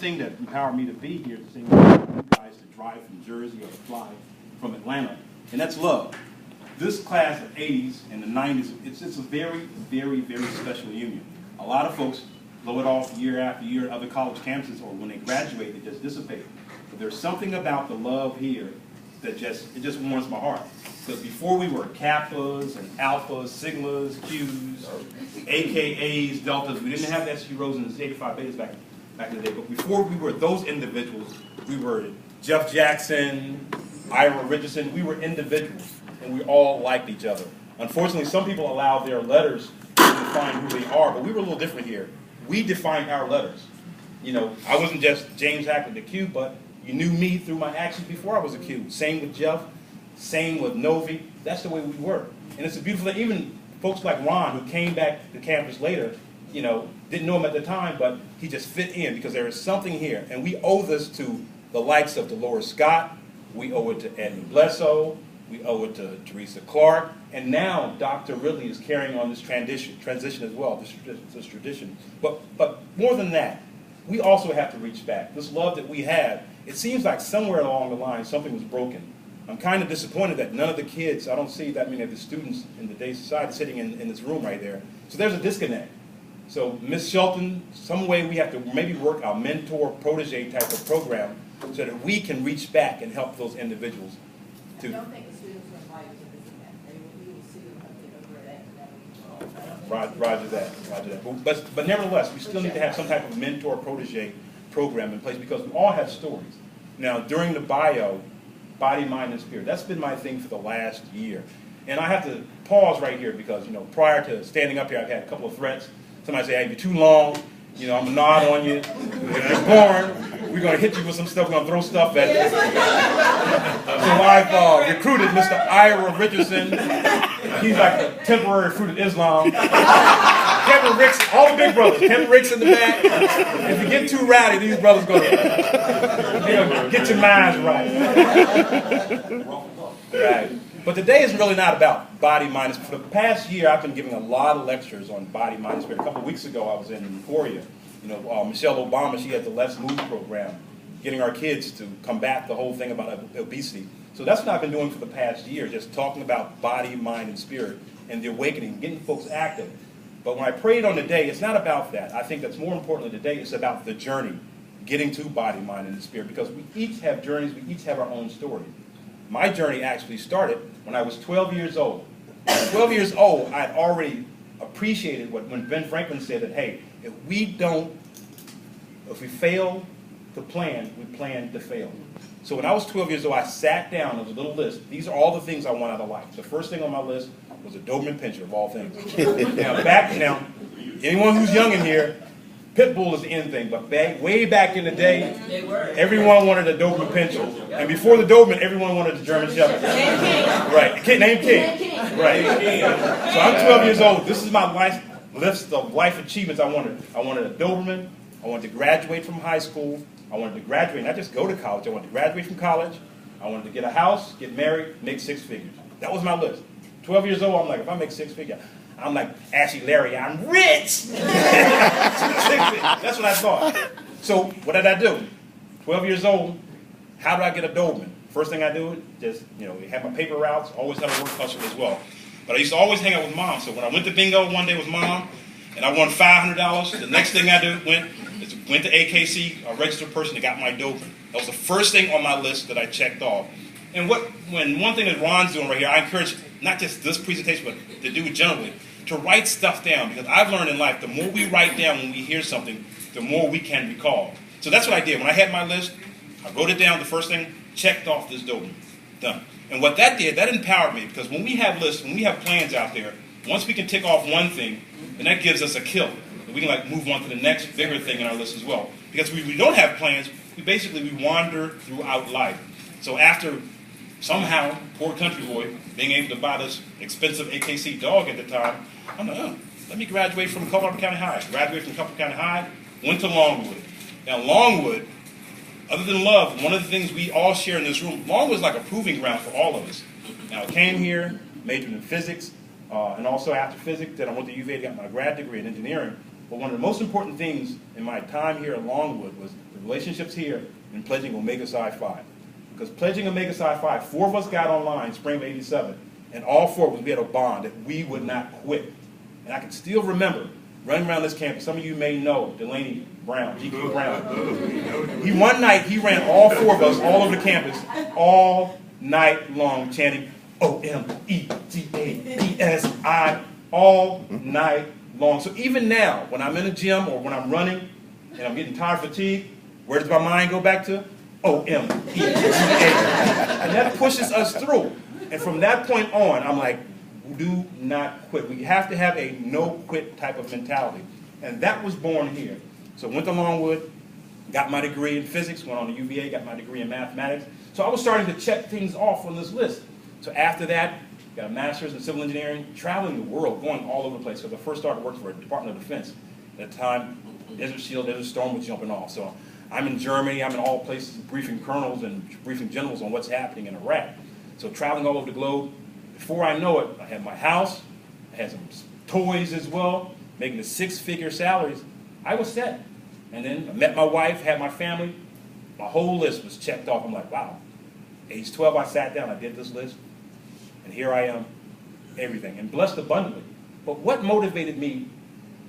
thing that empowered me to be here is seeing you guys to drive from Jersey or to fly from Atlanta, and that's love. This class of 80s and the 90s, it's a very, very, very special union. A lot of folks blow it off year after year at other college campuses, or when they graduate, they just dissipate. But there's something about the love here that just warms my heart. Because before we were Kappas and Alphas, Sigmas, Qs, AKAs, Deltas, we didn't have the SG Rhos and the Zeta Phi Betas back in the day. But before we were those individuals, we were Jeff Jackson, Ira Richardson. We were individuals, and we all liked each other. Unfortunately, some people allow their letters to define who they are, but we were a little different here. We defined our letters. You know, I wasn't just James Hackley, the Q, but you knew me through my actions before I was a Q. Same with Jeff, same with Novi. That's the way we were. And it's a beautiful thing. Even folks like Ron, who came back to campus later, you know, didn't know him at the time, but he just fit in because there is something here. And we owe this to the likes of Dolores Scott. We owe it to Edmund Bledsoe. We owe it to Teresa Clark. And now Dr. Ridley is carrying on this transition as well, this tradition. But more than that, we also have to reach back. This love that we have, it seems like somewhere along the line something was broken. I'm kind of disappointed that none of the kids, I don't see that many of the students in today's society sitting in this room right there. So there's a disconnect. So Ms. Shelton, some way we have to maybe work a mentor-protege type of program so that we can reach back and help those individuals. I don't think the students were invited to visit that. We will see them over that. Roger that. But nevertheless, we still need to have some type of mentor-protege program in place because we all have stories. Now, during the bio, body, mind, and spirit, that's been my thing for the last year. And I have to pause right here because, you know, prior to standing up here, I've had a couple of threats. Somebody say, hey, you're too long. You know, I'm going to nod on you. If you're born, we're going to hit you with some stuff. We're going to throw stuff at you. So I've recruited Mr. Ira Richardson. He's like the temporary fruit of Islam. Kevin Ricks, all the big brothers. Kevin Ricks in the back. If you get too rowdy, these brothers going to get your minds right. Right. But today is really not about body, mind, and spirit. For the past year, I've been giving a lot of lectures on body, mind, and spirit. A couple of weeks ago, I was in Emporia. You know, Michelle Obama, she had the Let's Move program, getting our kids to combat the whole thing about obesity. So that's what I've been doing for the past year, just talking about body, mind, and spirit, and the awakening, getting folks active. But when I prayed on the day, it's not about that. I think that's more importantly today, it's about the journey, getting to body, mind, and spirit, because we each have journeys, we each have our own story. My journey actually started when I was 12 years old. At 12 years old, I had already appreciated when Ben Franklin said that, hey, if we fail to plan, we plan to fail. So when I was 12 years old, I sat down with a little list. These are all the things I want out of life. The first thing on my list was a Doberman Pinscher, of all things. Now, anyone who's young in here, Pit Bull is the end thing, but way back in the day, everyone wanted a Doberman Pinscher. And before the Doberman, everyone wanted a German Shepherd. Right, named King. Right. So I'm 12 years old. This is my list of life achievements I wanted. I wanted a Doberman. I wanted to graduate from high school. I wanted to graduate, not just go to college. I wanted to graduate from college. I wanted to get a house, get married, make 6 figures. That was my list. 12 years old, I'm like, if I make 6 figures, I'm like Ashley Larry, I'm rich! That's what I thought. So what did I do? 12 years old, how do I get a Doberman? First thing I do, just, have my paper routes, always have a work hustle as well. But I used to always hang out with Mom. So when I went to bingo one day with Mom, and I won $500, the next thing I went to AKC, a registered person that got my Doberman. That was the first thing on my list that I checked off. And one thing that Ron's doing right here, I encourage not just this presentation, but to do it generally, to write stuff down. Because I've learned in life, the more we write down when we hear something, the more we can recall. So that's what I did. When I had my list, I wrote it down. The first thing, checked off this Doberman. Done. And what that did, that empowered me. Because when we have lists, when we have plans out there, once we can tick off one thing, then that gives us a kill. And we can move on to the next bigger thing in our list as well. Because we don't have plans, we wander throughout life. So after somehow, poor country boy, being able to buy this expensive AKC dog at the time, I'm like, let me graduate from Culpeper County High. Graduated from Culpeper County High, went to Longwood. Now Longwood, other than love, one of the things we all share in this room, Longwood is like a proving ground for all of us. Now I came here, majored in physics, and also after physics, then I went to UVA to get my grad degree in engineering. But one of the most important things in my time here at Longwood was the relationships here, and pledging Omega Psi Phi. Because pledging Omega Psi Phi, 4 of us got online spring of '87, and all 4 of us, we had a bond that we would not quit. And I can still remember running around this campus. Some of you may know Delaney Brown, GQ Brown. One night, he ran all 4 of us all over the campus all night long, chanting OMEGAPSI all night long. So even now, when I'm in the gym or when I'm running and I'm getting tired, fatigue, where does my mind go back to? OMEGA. And that pushes us through. And from that point on, I'm like, do not quit. We have to have a no-quit type of mentality. And that was born here. So went to Longwood, got my degree in physics, went on to UVA, got my degree in mathematics. So I was starting to check things off on this list. So after that, got a master's in civil engineering, traveling the world, going all over the place. Because I first started working for the Department of Defense. At the time, Desert Shield, Desert Storm was jumping off. So I'm in Germany, I'm in all places briefing colonels and briefing generals on what's happening in Iraq. So traveling all over the globe. Before I know it, I had my house, I had some toys as well, making the 6-figure salaries. I was set. And then I met my wife, had my family. My whole list was checked off. I'm like, wow. Age 12, I sat down, I did this list. And here I am, everything. And blessed abundantly. But what motivated me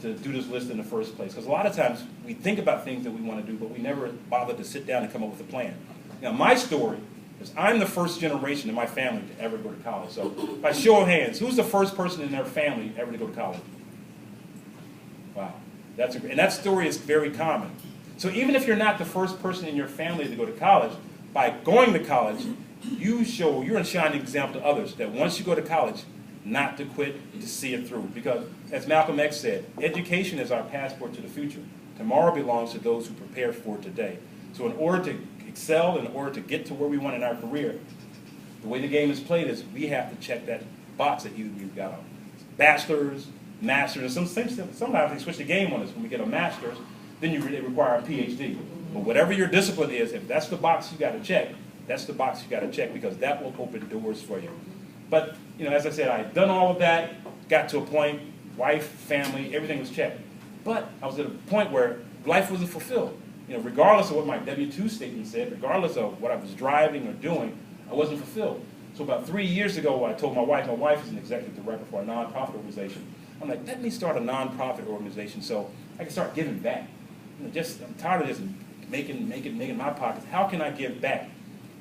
to do this list in the first place? Because a lot of times we think about things that we want to do, but we never bother to sit down and come up with a plan. Now, my story is I'm the first generation in my family to ever go to college. So by show of hands, who's the first person in their family ever to go to college? Wow. And that story is very common. So even if you're not the first person in your family to go to college, by going to college, you're a shining example to others that once you go to college, not to quit, to see it through. Because as Malcolm X said, education is our passport to the future. Tomorrow belongs to those who prepare for today. So in order to excel, in order to get to where we want in our career, the way the game is played is we have to check that box that you've got a bachelor's, master's, and sometimes they switch the game on us. When we get a master's, then they require a PhD. But whatever your discipline is, if that's the box you got to check, that's the box you got to check because that will open doors for you. But, as I said, I had done all of that, got to a point, wife, family, everything was checked. But I was at a point where life wasn't fulfilled. Regardless of what my W-2 statement said, regardless of what I was driving or doing, I wasn't fulfilled. So about 3 years ago, I told my wife is an executive director for a nonprofit organization. I'm like, let me start a nonprofit organization so I can start giving back. I'm tired of just making my pockets. How can I give back?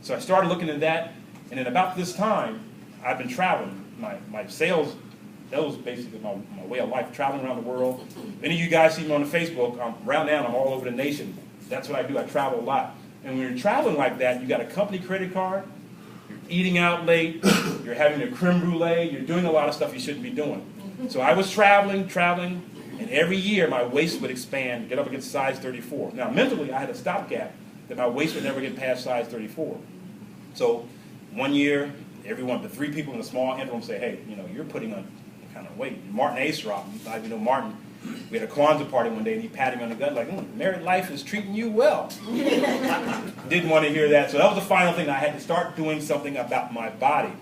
So I started looking at that, and then about this time, I've been traveling. My sales, that was basically my way of life, traveling around the world. Any of you guys see me on the Facebook, I'm all over the nation. That's what I do. I travel a lot. And when you're traveling like that, you got a company credit card, you're eating out late, you're having a creme brulee, you're doing a lot of stuff you shouldn't be doing. So I was traveling, and every year my waist would expand, get up against size 34. Now mentally I had a stopgap that my waist would never get past size 34. So one year, the 3 people in a small interim say, hey, you're putting on kind of weight. Martin Aesop, Martin, we had a Kwanzaa party one day and he patted me on the gut like, married life is treating you well. Didn't want to hear that. So that was the final thing. I had to start doing something about my body.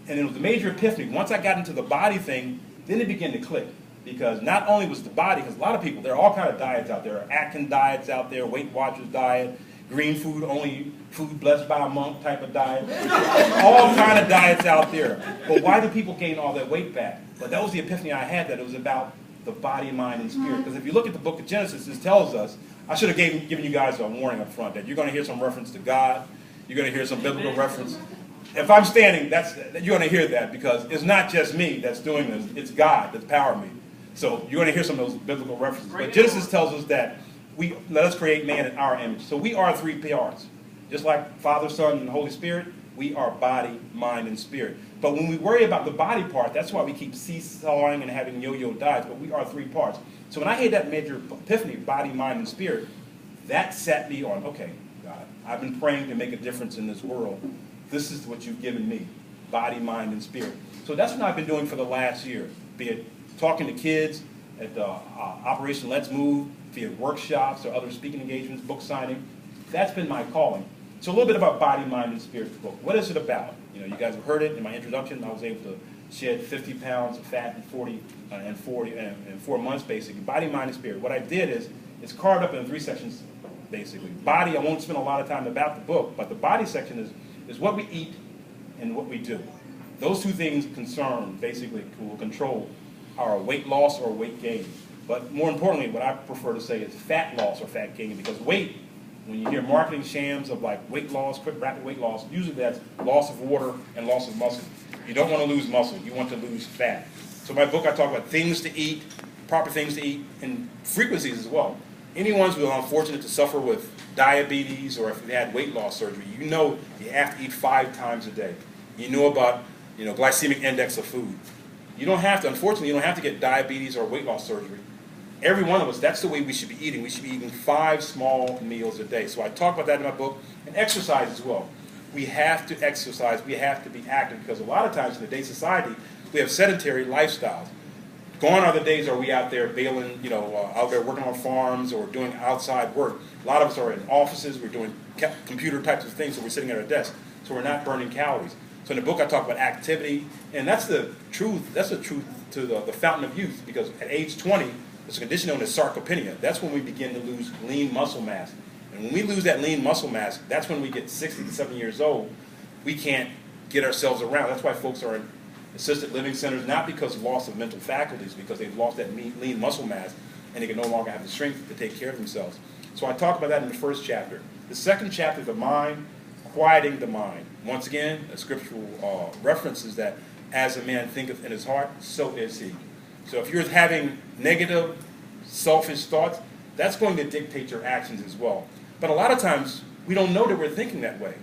And it was a major epiphany. Once I got into the body thing, then it began to click. Because not only was the body, because a lot of people, there are all kinds of diets out there. Atkins diets out there, Weight Watchers diet, green food, only food blessed by a monk type of diet. All kind of diets out there. But why do people gain all that weight back? But that was the epiphany I had, that it was about the body, mind, and spirit. Because if you look at the book of Genesis, it tells us, I should have given you guys a warning up front, that you're going to hear some reference to God. You're going to hear some biblical reference. If I'm standing, you're going to hear that, because it's not just me that's doing this. It's God that's powering me. So you're going to hear some of those biblical references. But Genesis tells us that let us create man in our image. So we are 3 parts. Just like Father, Son, and Holy Spirit, we are body, mind, and spirit. But when we worry about the body part, that's why we keep seesawing and having yo-yo diets. But we are 3 parts. So when I had that major epiphany, body, mind, and spirit, that set me on, okay, God, I've been praying to make a difference in this world. This is what you've given me, body, mind, and spirit. So that's what I've been doing for the last year, be it talking to kids at Operation Let's Move, via workshops or other speaking engagements, book signing. That's been my calling. So a little bit about Body, Mind, and Spirit book. What is it about? You guys have heard it in my introduction. I was able to shed 50 pounds of fat in 4 months, basically. Body, Mind, and Spirit. What I did is it's carved up into 3 sections. basically. Body, I won't spend a lot of time about the book, but the body section is what we eat and what we do. Those two things basically will control our weight loss or weight gain. But more importantly, what I prefer to say is fat loss or fat gain, because weight, when you hear marketing shams of like weight loss, quick rapid weight loss, usually that's loss of water and loss of muscle. You don't want to lose muscle, you want to lose fat. So in my book I talk about things to eat, proper things to eat, and frequencies as well. Anyone who are unfortunate to suffer with diabetes or if they had weight loss surgery, you know you have to eat 5 times a day. You know about glycemic index of food. You don't have to, unfortunately, you don't have to get diabetes or weight loss surgery. Every one of us, that's the way we should be eating. We should be eating 5 small meals a day. So I talk about that in my book, and exercise as well. We have to exercise, we have to be active, because a lot of times in today's society, we have sedentary lifestyles. Gone are the days are we out there bailing, out there working on farms or doing outside work. A lot of us are in offices, we're doing computer types of things, so we're sitting at our desk, so we're not burning calories. So in the book I talk about activity, and that's the truth to the fountain of youth, because at age 20, there's a condition known as sarcopenia. That's when we begin to lose lean muscle mass. And when we lose that lean muscle mass, that's when we get 60 to 70 years old. We can't get ourselves around. That's why folks are in assisted living centers, not because of loss of mental faculties, because they've lost that lean muscle mass and they can no longer have the strength to take care of themselves. So I talk about that in the first chapter. The second chapter, the mind, quieting the mind. Once again, a scriptural reference is that as a man thinketh in his heart, so is he. So if you're having negative, selfish thoughts, that's going to dictate your actions as well. But a lot of times, we don't know that we're thinking that way.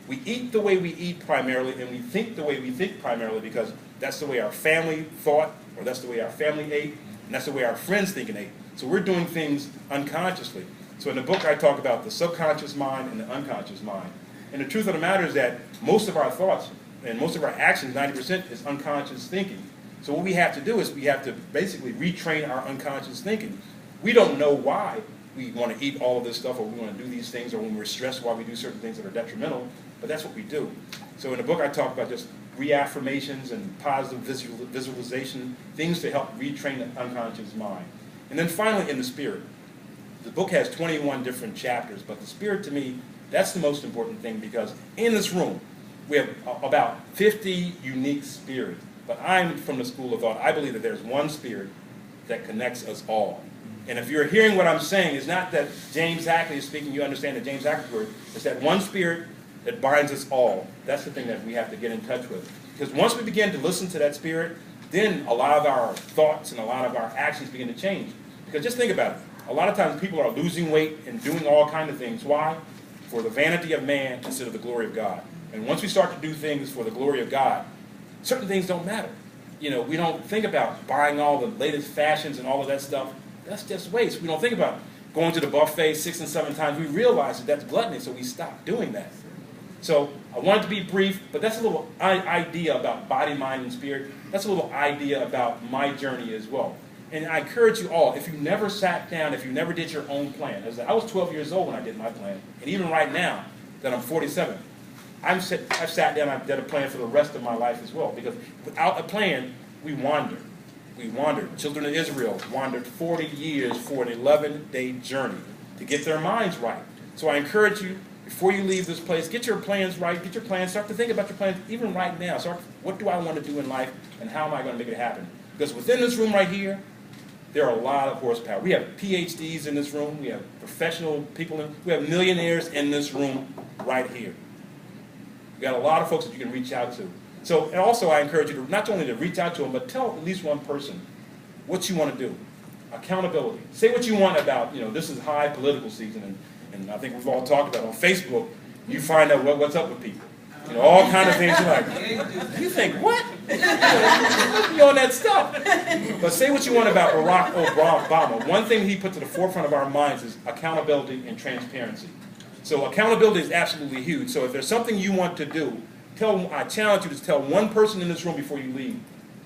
We eat the way we eat primarily, and we think the way we think primarily because that's the way our family thought, or that's the way our family ate, and that's the way our friends think and ate. So we're doing things unconsciously. So in the book, I talk about the subconscious mind and the unconscious mind. And the truth of the matter is that most of our thoughts and most of our actions, 90%, is unconscious thinking. So what we have to do is we have to basically retrain our unconscious thinking. We don't know why we want to eat all of this stuff, or we want to do these things, or when we're stressed, why we do certain things that are detrimental, but that's what we do. So in the book I talk about just reaffirmations and positive visualization, things to help retrain the unconscious mind. And then finally in the spirit. The book has 21 different chapters, but the spirit to me, that's the most important thing, because in this room we have about 50 unique spirits. But I'm from the school of thought. I believe that there's one spirit that connects us all. And if you're hearing what I'm saying, it's not that James Hackley is speaking, you understand that James Hackley's word. It's that one spirit that binds us all. That's the thing that we have to get in touch with. Because once we begin to listen to that spirit, then a lot of our thoughts and a lot of our actions begin to change. Because just think about it. A lot of times people are losing weight and doing all kinds of things. Why? For the vanity of man instead of the glory of God. And once we start to do things for the glory of God, certain things don't matter. We don't think about buying all the latest fashions and all of that stuff. That's just waste. We don't think about going to the buffet 6 and 7 times. We realize that that's gluttony, so we stop doing that. So I wanted to be brief, but that's a little idea about body, mind, and spirit. That's a little idea about my journey as well. And I encourage you all, if you never sat down, if you never did your own plan. I was 12 years old when I did my plan. And even right now, that I'm 47, I've sat down, I've done a plan for the rest of my life as well. Because without a plan, we wander. We wandered. Children of Israel wandered 40 years for an 11-day journey to get their minds right. So I encourage you, before you leave this place, get your plans right, get your plans, start to think about your plans even right now. Start, what do I want to do in life, and how am I going to make it happen? Because within this room right here, there are a lot of horsepower. We have PhDs in this room, we have professional people, we have millionaires in this room right here. We've got a lot of folks that you can reach out to. So, and also I encourage you to not only to reach out to them, but tell at least one person what you want to do. Accountability. Say what you want about, this is high political season, and I think we've all talked about on Facebook, you find out what's up with people. All kind of things. You're like, you think, what? You on that stuff. But say what you want about Barack Obama. One thing he put to the forefront of our minds is accountability and transparency. So accountability is absolutely huge. So if there's something you want to do, I challenge you to tell one person in this room before you leave,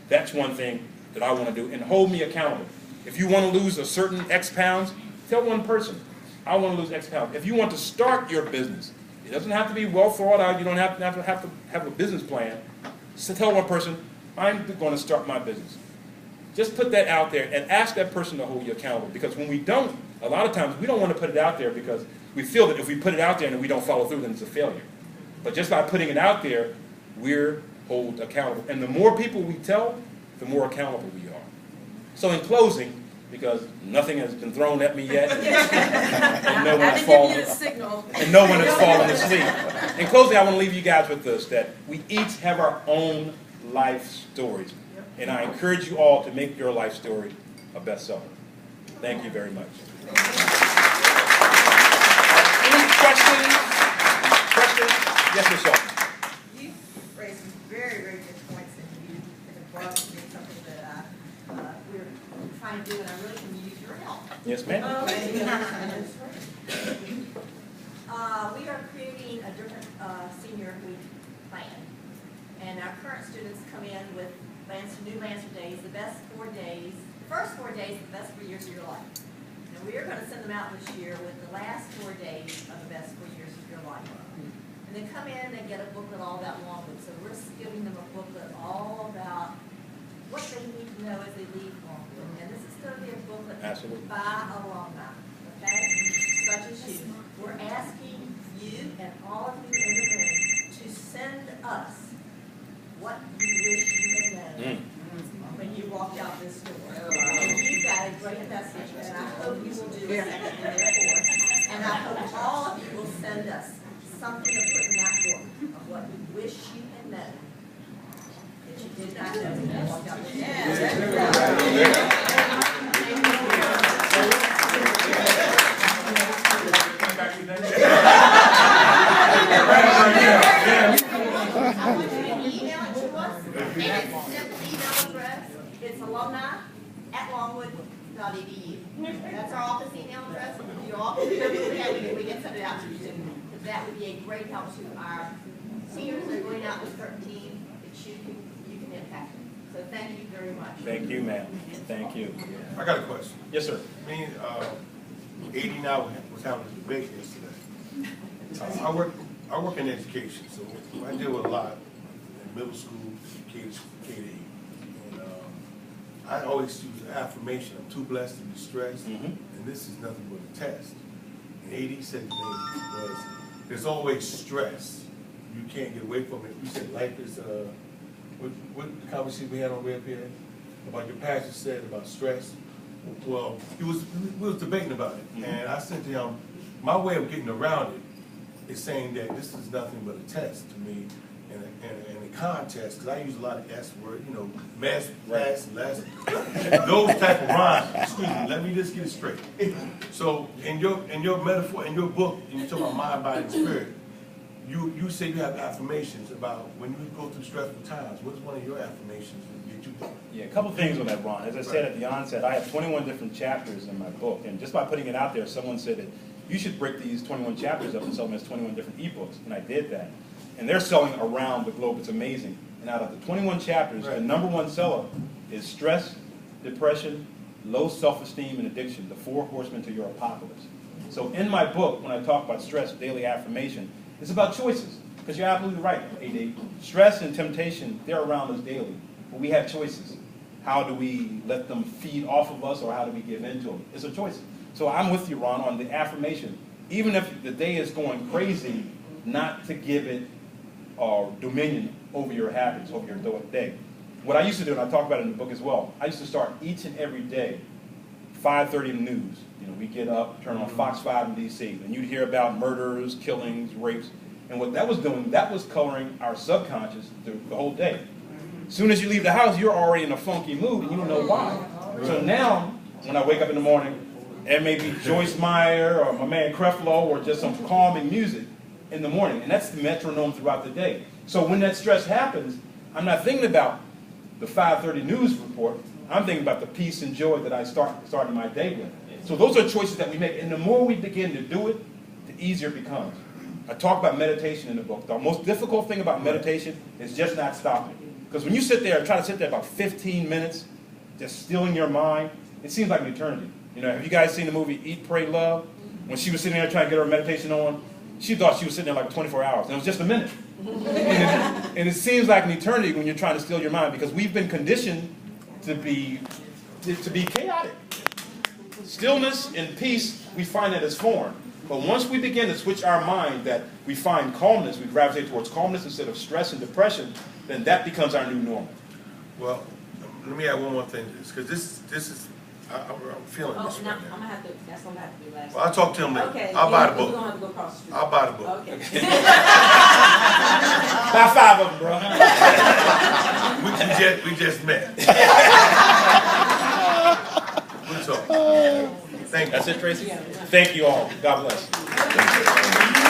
that's one thing that I want to do, and hold me accountable. If you want to lose a certain X pounds, tell one person, I want to lose X pounds. If you want to start your business, it doesn't have to be well thought out, you don't have to have a business plan. So tell one person, I'm going to start my business. Just put that out there and ask that person to hold you accountable. Because when we don't, a lot of times we don't want to put it out there because we feel that if we put it out there and we don't follow through, then it's a failure. But just by putting it out there, we're held accountable. And the more people we tell, the more accountable we are. So in closing, because nothing has been thrown at me yet, and no one has fallen asleep. In closing, I want to leave you guys with this, that we each have our own life stories. And I encourage you all to make your life story a bestseller. Thank you very much. Any questions? Yes, Ms. Shaw. You raised some very, very good points, and you have brought me something that we're trying to do, and I really can use your help. Yes, ma'am. We are creating a different senior week plan, and our current students come in with new Lancer days, the best 4 days, the first 4 days, the best 4 years of your life. And we are going to send them out this year with the last 4 days of the best 4 years of your life. And they come in and get a booklet all about Longwood. So we're giving them a booklet all about what they need to know as they leave Longwood. And this is going to be a booklet by alumni, okay? Such as you. We're asking you and all of you in the room to send us what you wish you had known when you walked out this door. And you've got a great message, and I hope you will do a second in their course. And I hope all of you will send us something to put in that book of what you wish you had known that you did not know when you walked out this door. It's alumni@longwood.edu. That's our office email address. You all can do it. We can send it out to you too. That would be a great help to our seniors that are going out with 13 that you can impact. So thank you very much. Thank you, ma'am. Thank you. I got a question. Yes, sir. Me and 80 now was having a debate yesterday. I work in education, so I deal with a lot in middle school, K-8. And I always use the affirmation, I'm too blessed to be stressed, and this is nothing but a test. And 80 said to me was, there's always stress. You can't get away from it. You said life is, what the conversation we had on Red PA about your pastor said about stress. Well, we was debating about it, and I said to him, my way of getting around it is saying that this is nothing but a test to me, and a contest, because I use a lot of S word, you know, mess, less, those type of rhymes. Excuse me, let me just get it straight. So in your metaphor, in your book, you talk about mind, body, and spirit. You say you have affirmations about when you go through stressful times. What's one of your affirmations that get you through? Yeah, a couple things on that, Ron. As I said at the onset, I have 21 different chapters in my book, and just by putting it out there, someone said that you should break these 21 chapters up and sell them as 21 different ebooks, and I did that. And they're selling around the globe. It's amazing. And out of the 21 chapters, the #1 seller is stress, depression, low self-esteem, and addiction, the 4 horsemen to your apocalypse. So in my book, when I talk about stress, daily affirmation, it's about choices. Because you're absolutely right, AD. Stress and temptation, they're around us daily. But we have choices. How do we let them feed off of us, or how do we give in to them? It's a choice. So I'm with you, Ron, on the affirmation. Even if the day is going crazy, not to give it dominion over your habits, over your day. What I used to do, and I talk about it in the book as well, I used to start each and every day, 5:30 in the news. You know, we get up, turn on Fox 5 in D.C., and you'd hear about murders, killings, rapes. And what that was doing, that was coloring our subconscious the whole day. As soon as you leave the house, you're already in a funky mood, and you don't know why. So now, when I wake up in the morning, it may be Joyce Meyer or my man Creflo or just some calming music in the morning. And that's the metronome throughout the day. So when that stress happens, I'm not thinking about the 5:30 news report. I'm thinking about the peace and joy that I started my day with. So those are choices that we make. And the more we begin to do it, the easier it becomes. I talk about meditation in the book. The most difficult thing about meditation is just not stopping. Because when you sit there and try to sit there about 15 minutes, just stilling your mind, it seems like an eternity. You know, have you guys seen the movie Eat, Pray, Love? When she was sitting there trying to get her meditation on, she thought she was sitting there like 24 hours. And it was just a minute. And it seems like an eternity when you're trying to still your mind, because we've been conditioned to be chaotic. Stillness and peace, we find that as foreign. But once we begin to switch our mind that we find calmness, we gravitate towards calmness instead of stress and depression, then that becomes our new normal. Well, let me add one more thing, because this is, I'm feeling Oh, this now, right I'm now. gonna have to, that's gonna have to be last. Well, I'll talk to him later. Okay. I'll buy the We're book. gonna have to go across the street. I'll buy the book. Okay. Buy 5 of them, bro. We just met. We'll talk. Thank you. That's it, Tracy? Thank you all. God bless.